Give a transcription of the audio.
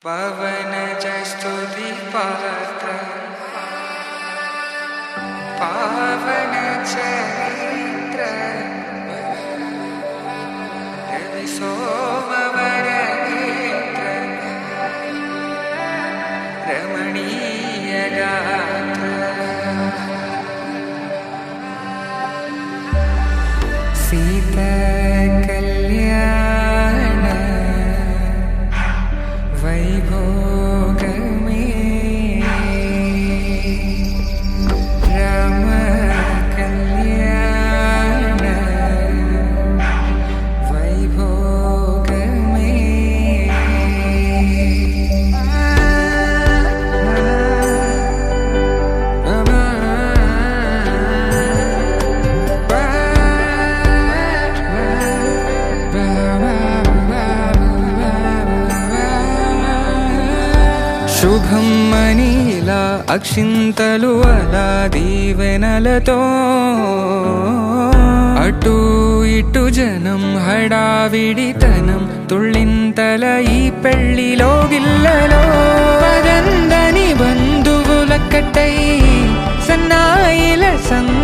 పవనజ స్తుతి పాత్ర పావన చరిత్ర రవి సోమవర నేత్ర రమణీయ గాత్ర సీతా కళ్యాణ వైభోగమే రామ కళ్యాణ వైభోగమే శుభం మనీలా అక్షింతలు అలా దీవెనలతో అటు ఇటు జనం హడావిడితనం తుళ్ళింతల ఈ పెళ్లిలో గిల్లలో పదందని బంధువుల కట్టై సన్నాయిల సంగ